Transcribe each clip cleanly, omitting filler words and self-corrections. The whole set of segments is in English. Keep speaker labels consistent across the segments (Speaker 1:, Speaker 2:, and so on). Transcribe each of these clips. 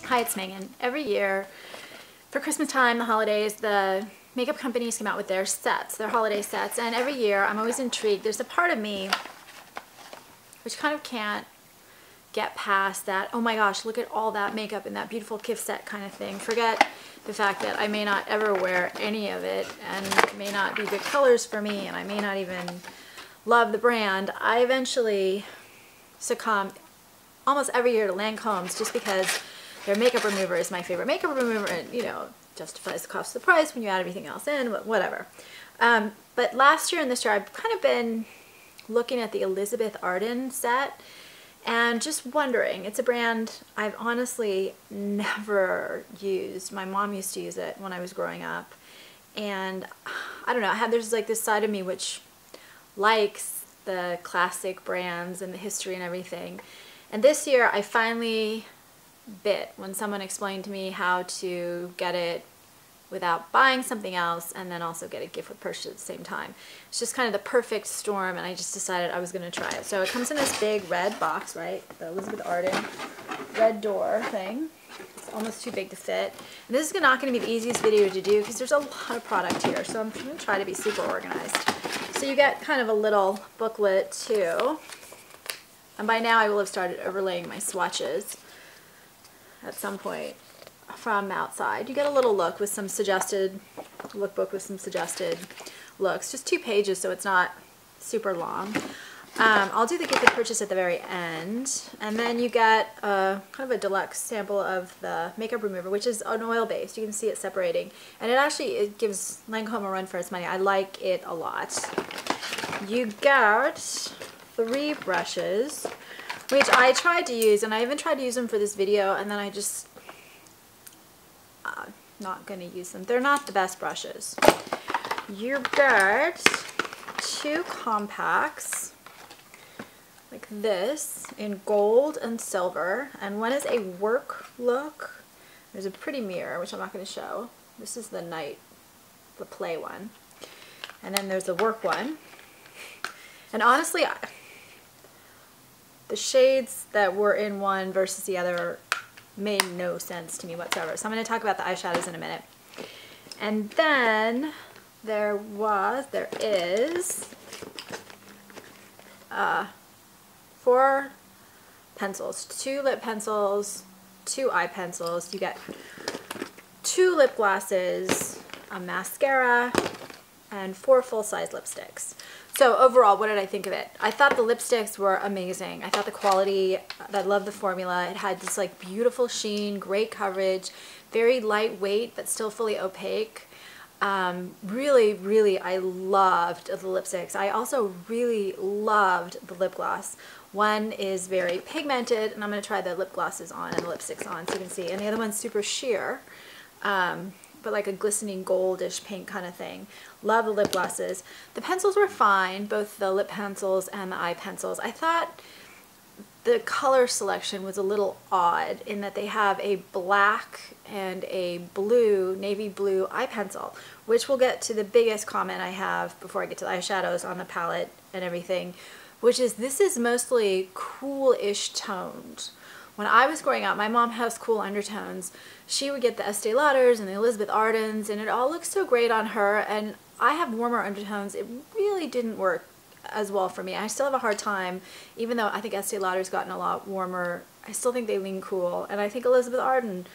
Speaker 1: Hi, it's Megan. Every year for Christmas time, the holidays, the makeup companies come out with their sets, their holiday sets, and every year I'm always intrigued. There's a part of me which kind of can't get past that, oh my gosh, look at all that makeup in that beautiful gift set kind of thing. Forget the fact that I may not ever wear any of it and it may not be good colors for me and I may not even love the brand. I eventually succumb almost every year to Lancome's just because their makeup remover is my favorite makeup remover, and you know, justifies the cost of the price when you add everything else in, whatever. But last year and this year I've kind of been looking at the Elizabeth Arden set and just wondering. It's a brand I've honestly never used. My mom used to use it when I was growing up, and I don't know, there's like this side of me which likes the classic brands and the history and everything. And this year I finally bit when someone explained to me how to get it without buying something else and then also get a gift with purchase at the same time. It's just kind of the perfect storm, and I just decided I was going to try it. So it comes in this big red box, right? The Elizabeth Arden red door thing. It's almost too big to fit. And this is not going to be the easiest video to do because there's a lot of product here, so I'm going to try to be super organized. So you get kind of a little booklet too. And by now I will have started overlaying my swatches at some point from outside. You get a little look with some suggested, lookbook with some suggested looks. Just 2 pages, so it's not super long. I'll do the gift with purchase at the very end. And then you get kind of a deluxe sample of the makeup remover, which is an oil based. You can see it separating. And it gives Lancome a run for its money. I like it a lot. You get 3 brushes, which I tried to use, and I even tried to use them for this video, and then I just not going to use them. They're not the best brushes. You get 2 compacts like this in gold and silver, and one is a work look. There's a pretty mirror, which I'm not going to show. This is the play one, and then there's the work one. And honestly, the shades that were in one versus the other made no sense to me whatsoever. So I'm going to talk about the eyeshadows in a minute. And then there is 4 pencils, 2 lip pencils, 2 eye pencils. You get 2 lip glosses, a mascara, and 4 full-size lipsticks. So overall, what did I think of it? I thought the lipsticks were amazing. I thought the quality, I love the formula. It had this like beautiful sheen, great coverage, very lightweight but still fully opaque. Really, I loved the lipsticks. I also really loved the lip gloss. One is very pigmented, and I'm going to try the lip glosses on and the lipsticks on so you can see. And the other one's super sheer. But like a glistening goldish pink kind of thing. Love the lip glosses. The pencils were fine, both the lip pencils and the eye pencils. I thought the color selection was a little odd in that they have a black and a blue, navy blue eye pencil, which we'll get to the biggest comment I have before I get to the eyeshadows on the palette and everything, which is this is mostly cool-ish toned. When I was growing up, my mom has cool undertones. She would get the Estee Lauders and the Elizabeth Ardens, and it all looks so great on her, and I have warmer undertones. It really didn't work as well for me. I still have a hard time, even though I think Estee Lauder's gotten a lot warmer, I still think they lean cool, and I think Elizabeth Arden,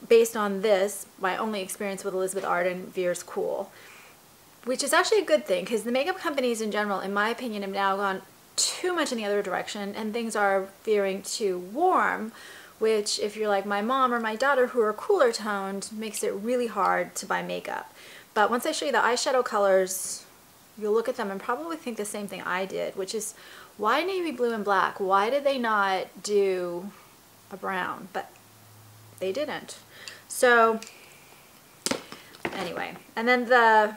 Speaker 1: based on this, my only experience with Elizabeth Arden, veers cool. Which is actually a good thing, because the makeup companies in general, in my opinion, have now gone too much in the other direction, and things are veering too warm, which if you're like my mom or my daughter who are cooler toned, makes it really hard to buy makeup. But once I show you the eyeshadow colors, you'll look at them and probably think the same thing I did, which is why navy blue and black? Why did they not do a brown? But they didn't. So anyway, and then the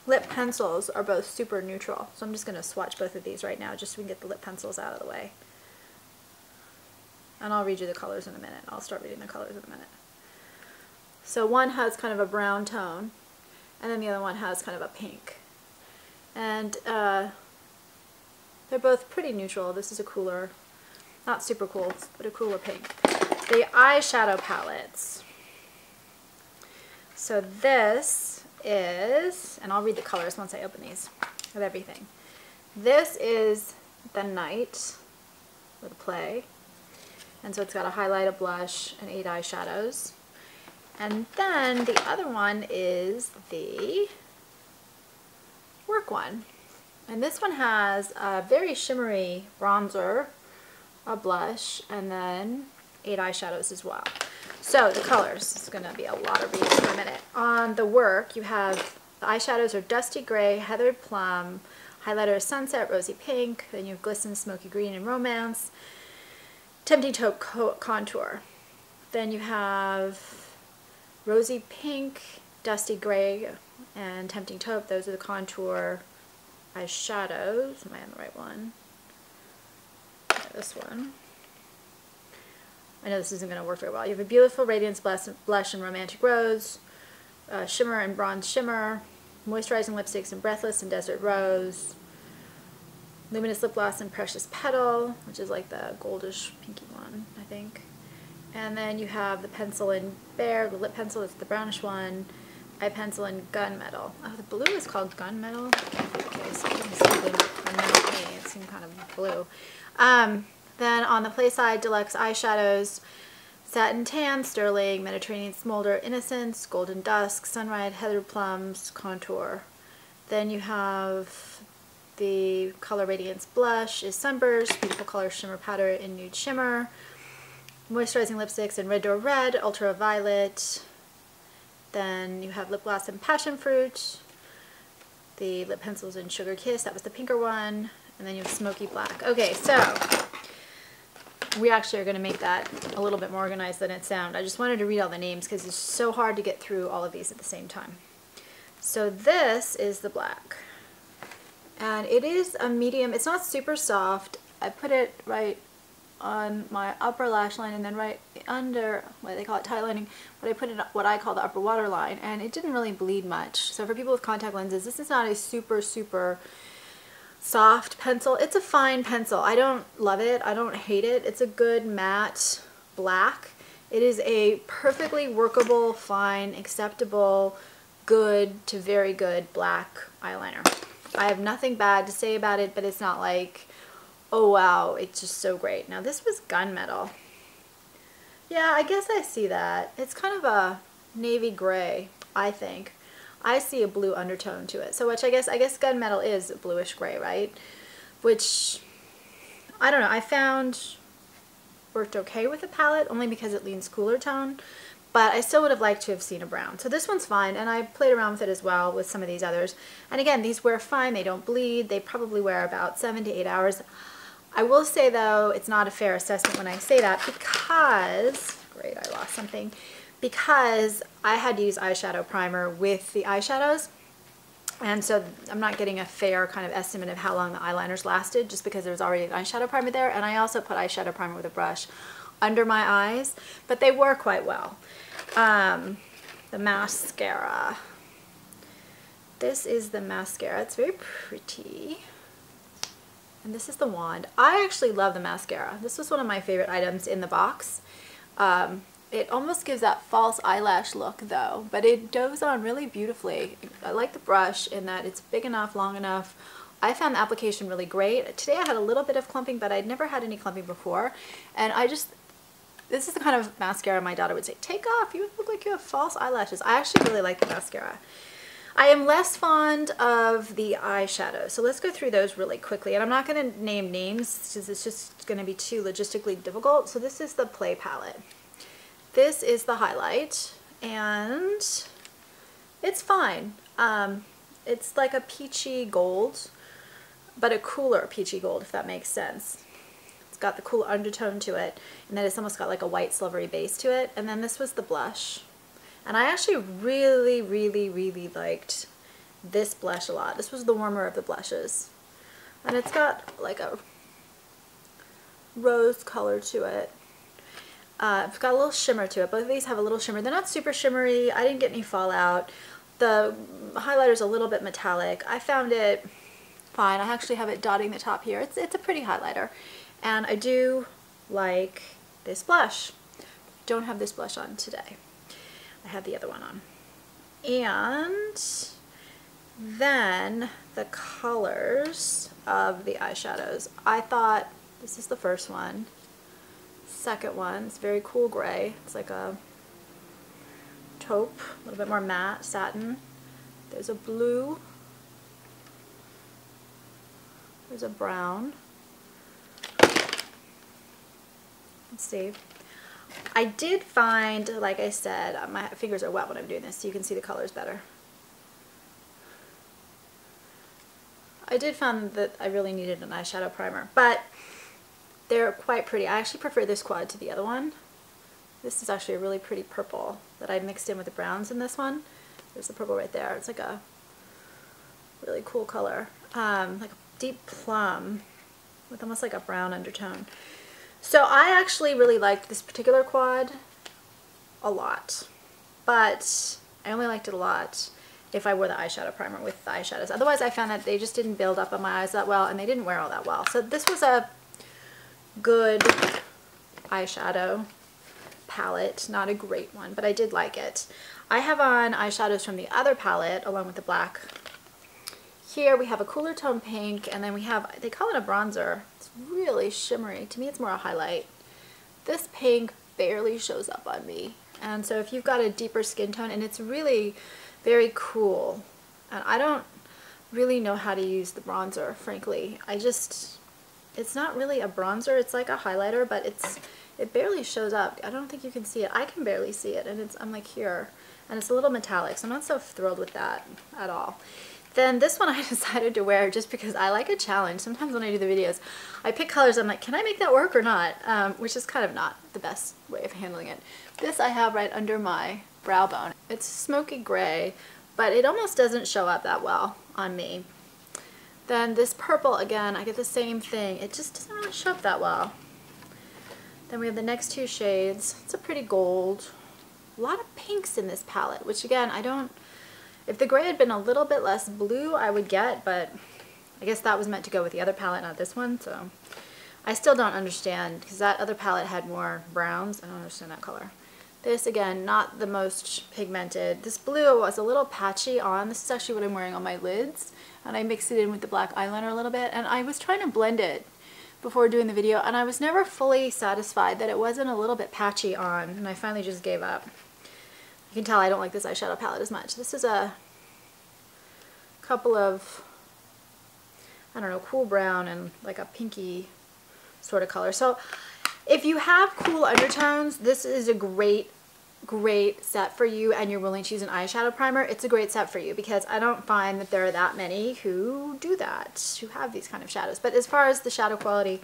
Speaker 1: lip pencils are both super neutral. So I'm just going to swatch both of these right now just so we can get the lip pencils out of the way. And I'll read you the colors in a minute. I'll start reading the colors in a minute. So one has kind of a brown tone, and then the other one has kind of a pink. And they're both pretty neutral. This is a cooler, not super cool, but a cooler pink. the eyeshadow palettes. So this is, and I'll read the colors once I open these with everything. This is the Night with Play. And so it's got a highlight, a blush, and 8 eyeshadows. And then the other one is the Work one. And this one has a very shimmery bronzer, a blush, and then 8 eyeshadows as well. So the colors, it's going to be a lot of reading for a minute. On the Work, you have the eyeshadows are Dusty Gray, Heathered Plum, highlighter is Sunset, Rosy Pink, then you have Glisten, Smoky Green, and Romance, Tempting Taupe Contour. Then you have Rosy Pink, Dusty Gray, and Tempting Taupe. Those are the contour eyeshadows. Am I on the right one? Yeah, this one. I know this isn't going to work very well. You have a Beautiful Radiance Blush and Romantic Rose, Shimmer and Bronze Shimmer, Moisturizing Lipsticks and Breathless and Desert Rose, Luminous Lip Gloss and Precious Petal, which is like the goldish pinky one, I think. And then you have the pencil in Bare, the lip pencil, that's the brownish one, eye pencil in Gunmetal. Oh, the blue is called Gunmetal? Okay, so it seemed kind of blue. Then on the Play side, Deluxe eyeshadows, Satin Tan, Sterling, Mediterranean Smolder, Innocence, Golden Dusk, Sunrise, Heathered Plums, Contour. Then you have the Color Radiance Blush is Sunburst, Beautiful Color Shimmer Powder in Nude Shimmer, Moisturizing Lipsticks in Red Door Red, Ultraviolet. Then you have Lip Gloss in Passion Fruit, the lip pencils in Sugar Kiss, that was the pinker one, and then you have Smoky Black. Okay, so we actually are going to make that a little bit more organized than it sounds. I just wanted to read all the names because it's so hard to get through all of these at the same time. So this is the black. And it is a medium. It's not super soft. I put it right on my upper lash line and then right under, what they call it, tie lining, but I put it what I call the upper waterline, and it didn't really bleed much. So for people with contact lenses, this is not a super soft pencil. It's a fine pencil. I don't love it. I don't hate it. It's a good matte black. It is a perfectly workable, fine, acceptable, good to very good black eyeliner. I have nothing bad to say about it, but it's not like, oh wow, it's just so great. Now this was Gunmetal. Yeah, I guess I see that. It's kind of a navy gray, I think. I see a blue undertone to it. So which I guess Gunmetal is bluish gray, right? Which, I don't know, I found worked okay with the palette, only because it leans cooler tone, but I still would have liked to have seen a brown. So this one's fine, and I played around with it as well with some of these others. And again, these wear fine, they don't bleed, they probably wear about 7 to 8 hours. I will say though, it's not a fair assessment when I say that because, great, I lost something, because I had to use eyeshadow primer with the eyeshadows, and so I'm not getting a fair kind of estimate of how long the eyeliners lasted just because there's already an eyeshadow primer there, and I also put eyeshadow primer with a brush under my eyes, but they wore quite well. The mascara. This is the mascara. It's very pretty. And this is the wand. I actually love the mascara. This was one of my favorite items in the box. It almost gives that false eyelash look though, but it goes on really beautifully. I like the brush in that it's big enough, long enough. I found the application really great. Today I had a little bit of clumping, but I'd never had any clumping before. And this is the kind of mascara my daughter would say, take off, you look like you have false eyelashes. I actually really like the mascara. I am less fond of the eyeshadows, so let's go through those really quickly. And I'm not going to name names because it's just going to be too logistically difficult. So this is the Play palette. This is the highlight, and it's fine. It's like a peachy gold, but a cooler peachy gold, if that makes sense. It's got the cool undertone to it, and then it's almost got like a white silvery base to it. And then this was the blush. And I actually really liked this blush a lot. This was the warmer of the blushes. And it's got like a rose color to it. It's got a little shimmer to it. Both of these have a little shimmer. They're not super shimmery. I didn't get any fallout. The highlighter's a little bit metallic. I found it fine. I actually have it dotting the top here. It's a pretty highlighter. And I do like this blush. don't have this blush on today. I have the other one on. And then the colors of the eyeshadows. I thought this is the first one. Second one, it's very cool gray. It's like a taupe, a little bit more matte, satin. There's a blue. There's a brown. Let's see. I did find, like I said, my fingers are wet when I'm doing this, so you can see the colors better. I did find that I really needed an eyeshadow primer, but they're quite pretty. I actually prefer this quad to the other one. This is actually a really pretty purple that I mixed in with the browns in this one. There's the purple right there. It's like a really cool color, like a deep plum with almost like a brown undertone. So I actually really liked this particular quad a lot, but I only liked it a lot if I wore the eyeshadow primer with the eyeshadows. Otherwise, I found that they just didn't build up on my eyes that well, and they didn't wear all that well. So this was a good eyeshadow palette, not a great one, but I did like it. I have on eyeshadows from the other palette along with the black. Here we have a cooler tone pink, and then we have, they call it a bronzer. It's really shimmery. To me, it's more a highlight. This pink barely shows up on me. And so if you've got a deeper skin tone, and it's really very cool, and I don't really know how to use the bronzer, frankly. It's not really a bronzer, it's like a highlighter, but it barely shows up. I don't think you can see it. I can barely see it, and I'm like here, and it's a little metallic, so I'm not so thrilled with that at all. Then this one I decided to wear just because I like a challenge. Sometimes when I do the videos, I pick colors, I'm like, can I make that work or not? Which is kind of not the best way of handling it. This I have right under my brow bone. It's smoky gray, but it almost doesn't show up that well on me. Then this purple, again, I get the same thing. It just doesn't really show up that well. Then we have the next two shades. It's a pretty gold. A lot of pinks in this palette, which again, if the gray had been a little bit less blue, I would get, but I guess that was meant to go with the other palette, not this one, so. I still don't understand, because that other palette had more browns. I don't understand that color. This, again, not the most pigmented. This blue was a little patchy on. This is actually what I'm wearing on my lids, and I mixed it in with the black eyeliner a little bit, and I was trying to blend it before doing the video, and I was never fully satisfied that it wasn't a little bit patchy on, and I finally just gave up. You can tell I don't like this eyeshadow palette as much. This is a couple of, I don't know, cool brown and like a pinky sort of color. So if you have cool undertones, this is a great set for you, and you're willing to use an eyeshadow primer, it's a great set for you, because I don't find that there are that many who do that, who have these kind of shadows. But as far as the shadow quality,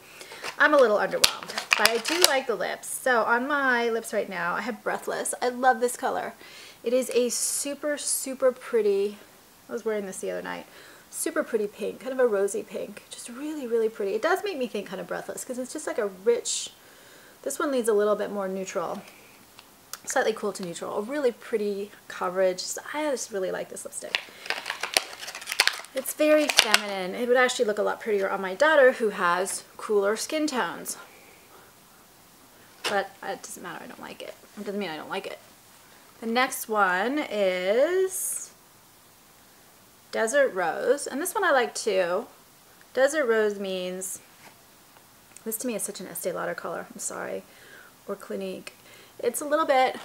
Speaker 1: I'm a little underwhelmed, but I do like the lips. So on my lips right now, I have Breathless. I love this color. It is a super, super pretty, I was wearing this the other night, super pretty pink, kind of a rosy pink, just really, really pretty. It does make me think kind of Breathless, because it's just like a rich, this one leads a little bit more neutral. Slightly cool to neutral. A really pretty coverage. I just really like this lipstick. It's very feminine. It would actually look a lot prettier on my daughter, who has cooler skin tones. But it doesn't matter, I don't like it. It doesn't mean I don't like it. The next one is Desert Rose, and this one I like too. Desert Rose means, this to me is such an Estee Lauder color, I'm sorry, or Clinique. It's a little bit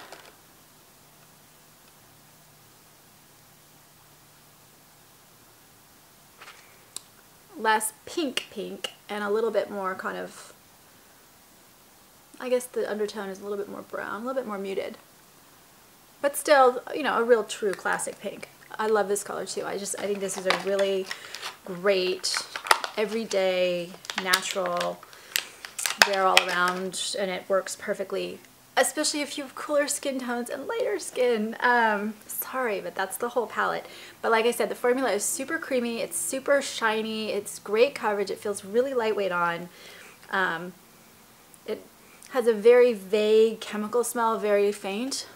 Speaker 1: less pink and a little bit more kind of, I guess the undertone is a little bit more brown, a little bit more muted. But still, you know, a real true classic pink. I love this color too. I think this is a really great, everyday, natural, wear all around, and it works perfectly, especially if you have cooler skin tones and lighter skin. Sorry, but that's the whole palette. But like I said, the formula is super creamy, it's super shiny, it's great coverage, it feels really lightweight on. It has a very vague chemical smell, very faint.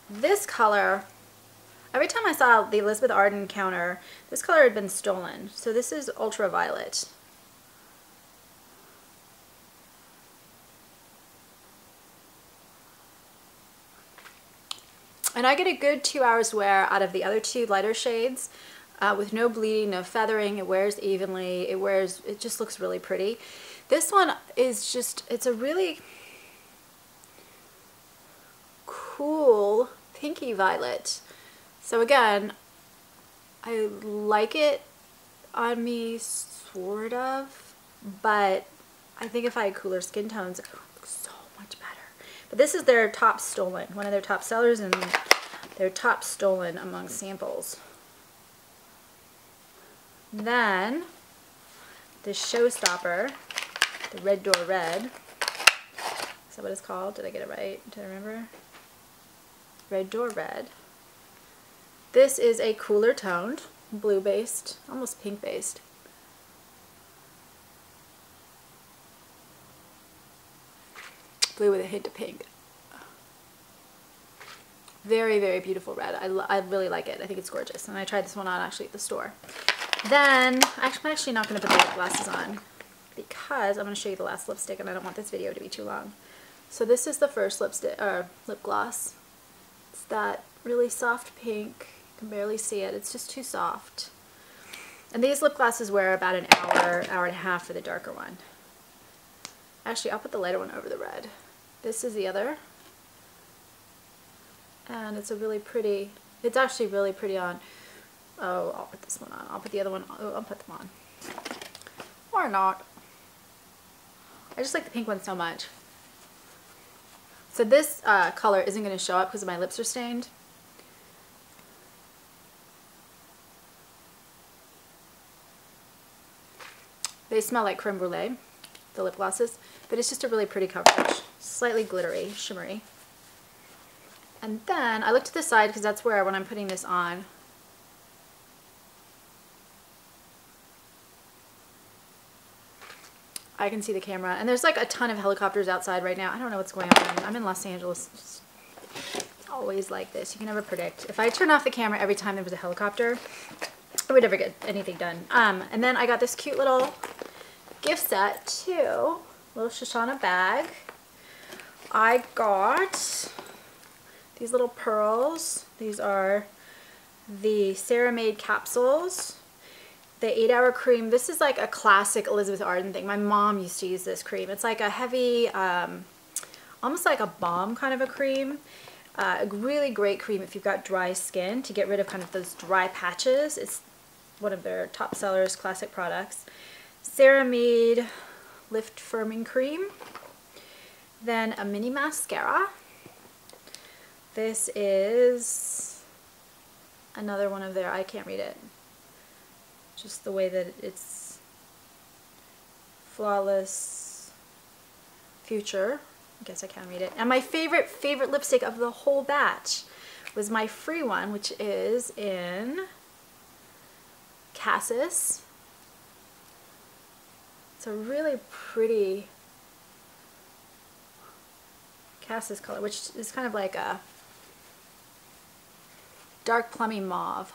Speaker 1: This color, every time I saw the Elizabeth Arden counter, this color had been stolen. So this is Ultraviolet. And I get a good 2 hours wear out of the other two lighter shades with no bleeding, no feathering. It wears evenly. It just looks really pretty. This one is just, it's a really cool pinky violet. So again, I like it on me sort of, but I think if I had cooler skin tones, it would look so much better. But this is their top stolen, one of their top sellers, and their top stolen among samples. Then this showstopper, the Red Door Red. Is that what it's called? Did I get it right? Did I remember? Red Door Red. This is a cooler toned, blue based, almost pink based. Blue with a hint of pink. Very, very beautiful red. I really like it. I think it's gorgeous. And I tried this one on actually at the store. Then, I'm actually not going to put the lip glasses on because I'm going to show you the last lipstick and I don't want this video to be too long. So this is the first lipstick, lip gloss. It's that really soft pink. You can barely see it. It's just too soft. And these lip glosses wear about an hour, hour and a half for the darker one. Actually, I'll put the lighter one over the red. This is the other. And it's a really pretty, it's actually really pretty on. Oh, I'll put this one on. I'll put the other one, oh, I'll put them on. Or not. I just like the pink one so much. So this color isn't going to show up because my lips are stained. They smell like creme brulee, the lip glosses, but it's just a really pretty coverage. Slightly glittery, shimmery. And then I look to the side because that's where, when I'm putting this on, I can see the camera. And there's like a ton of helicopters outside right now. I don't know what's going on. I'm in Los Angeles. It's always like this. You can never predict. If I turn off the camera every time there was a helicopter, I would never get anything done. And then I got this cute little gift set too. Little Shoshana bag. I got these little pearls. These are the CeraMade capsules. The 8-hour cream. This is like a classic Elizabeth Arden thing. My mom used to use this cream. It's like a heavy, almost like a balm kind of a cream. A really great cream if you've got dry skin to get rid of kind of those dry patches. It's one of their top sellers, classic products. CeraMade Lift Firming Cream. Then a mini mascara. This is another one of their, I can't read it. Just the way that it's Flawless Future. I guess I can read it. And my favorite lipstick of the whole batch was my free one, which is in Cassis. It's a really pretty Cassis color, which is kind of like a dark plummy mauve.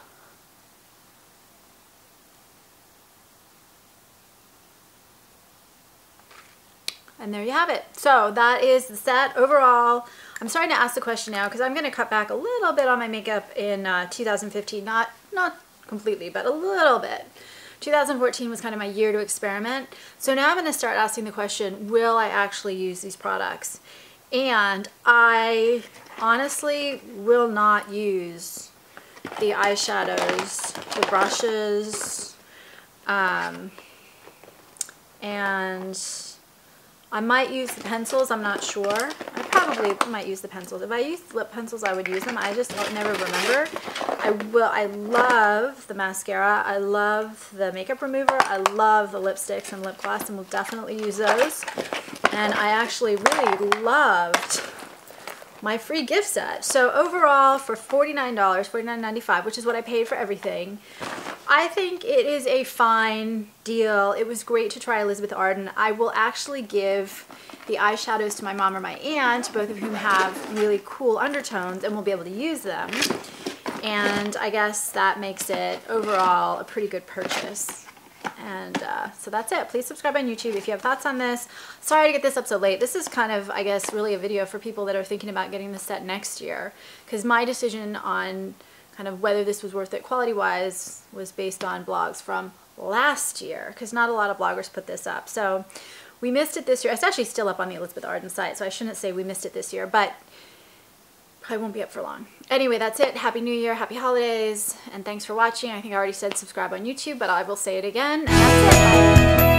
Speaker 1: And there you have it. So that is the set overall. I'm starting to ask the question now because I'm going to cut back a little bit on my makeup in 2015. Not completely, but a little bit. 2014 was kind of my year to experiment. So now I'm going to start asking the question, will I actually use these products? And I honestly will not use the eyeshadows, the brushes, and I might use the pencils. I'm not sure. I probably might use the pencils. If I used lip pencils, I would use them. I just don't never remember. I love the mascara. I love the makeup remover. I love the lipsticks and lip gloss, and will definitely use those. And I actually really loved my free gift set. So overall, for $49, $49.95, which is what I paid for everything, I think it is a fine deal. It was great to try Elizabeth Arden. I will actually give the eyeshadows to my mom or my aunt, both of whom have really cool undertones, and will be able to use them. And I guess that makes it overall a pretty good purchase. And so that's it. Please subscribe on YouTube if you have thoughts on this. Sorry to get this up so late. This is kind of, I guess, really a video for people that are thinking about getting the set next year, because my decision on kind of whether this was worth it quality-wise was based on blogs from last year, because not a lot of bloggers put this up. So we missed it this year. It's actually still up on the Elizabeth Arden site, so I shouldn't say we missed it this year, but probably won't be up for long. Anyway, that's it. Happy New Year, happy holidays, and thanks for watching. I think I already said subscribe on YouTube, but I will say it again, and that's it. Bye.